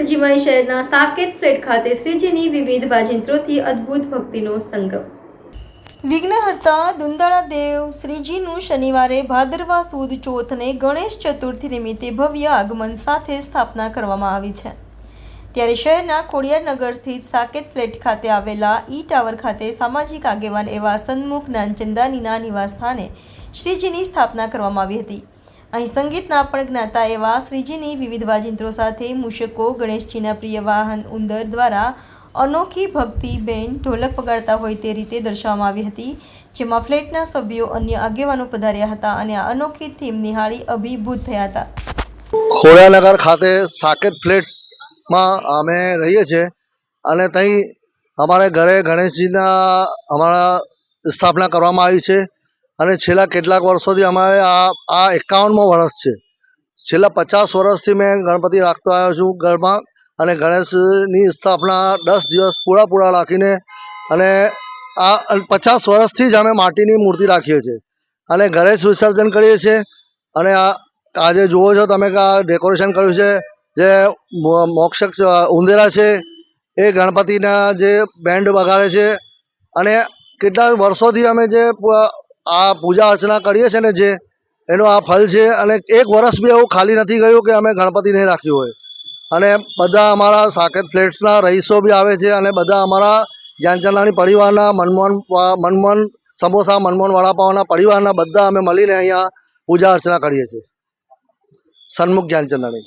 શ્રીજીમય શહેરના સાકેત ફ્લેટ ખાતે શ્રીજીની વિવિધ વાજિંત્રોથી અદ્ભુત ભક્તિનો સંગમ। વિઘ્નહર્તા દુંદાળા દેવ શ્રીજીનું શનિવારે ભાદરવા સુદ ચોથને ગણેશ ચતુર્થી નિમિત્તે ભવ્ય આગમન સાથે સ્થાપના કરવામાં આવી છે। ત્યારે શહેરના ખોડિયારનગર સ્થિત સાકેત ફ્લેટ ખાતે આવેલા ઈ ટાવર ખાતે સામાજિક આગેવાન એવા સન્મુખ જ્ઞાનચંદાનીના નિવાસસ્થાને શ્રીજીની સ્થાપના કરવામાં આવી હતી। અહીં સંગીતના પણ જ્ઞાતા એવા શ્રીજીની વિવિધ વાજિંત્રો સાથે મૂષકો, ગણેશજીના પ્રિય વાહન ઉંદર દ્વારા અનોખી ભક્તિ બેન ઢોલક વગાડતા હોય તે રીતે દર્શાવવામાં આવી હતી, જેમાં ફ્લેટના સભ્યો અને આગેવાનો પધાર્યા હતા અને આ અનોખી થીમ નિહાળી અભિભૂત થયા હતા। ખોડિયારનગર ખાતે સાકેત ફ્લેટમાં અમે રહીએ છીએ અને ત્યાં અમારે ઘરે ગણેશજીના અમારા સ્થાપના કરવામાં આવી છે અને છેલ્લા કેટલાક વર્ષોથી અમારે આ 51મો વર્ષ છે। છેલ્લા 50 વર્ષથી મેં ગણપતિ રાખતો આવ્યો છું ઘરમાં અને ગણેશની સ્થાપના 10 દિવસ પૂરા રાખીને અને આ 50 વર્ષથી જ અમે માટીની મૂર્તિ રાખીએ છીએ અને ઘરે જ વિસર્જન કરીએ છીએ। અને આજે જુઓ છો તમે કે આ ડેકોરેશન કર્યું છે, જે મોક્ષક ઉંદેરા છે એ ગણપતિના જે બેન્ડ વગાડે છે અને કેટલા વર્ષોથી અમે જે આ પૂજા અર્ચના કરીએ છીએ ને જે એનું આ ફળ છે અને એક વર્ષ બી એવું ખાલી નથી ગયું કે અમે ગણપતિ નહીં રાખ્યું હોય। અને બધા અમારા સાકેત ફ્લેટ્સના રહીશો બી આવે છે અને બધા અમારા જ્ઞાનચંદાની પરિવારના મનમોહન સમોસા, મનમોહન વડાપાવના પરિવારના બધા અમે મળીને અહીંયા પૂજા અર્ચના કરીએ છીએ। સન્મુખ જ્ઞાનચંદાની।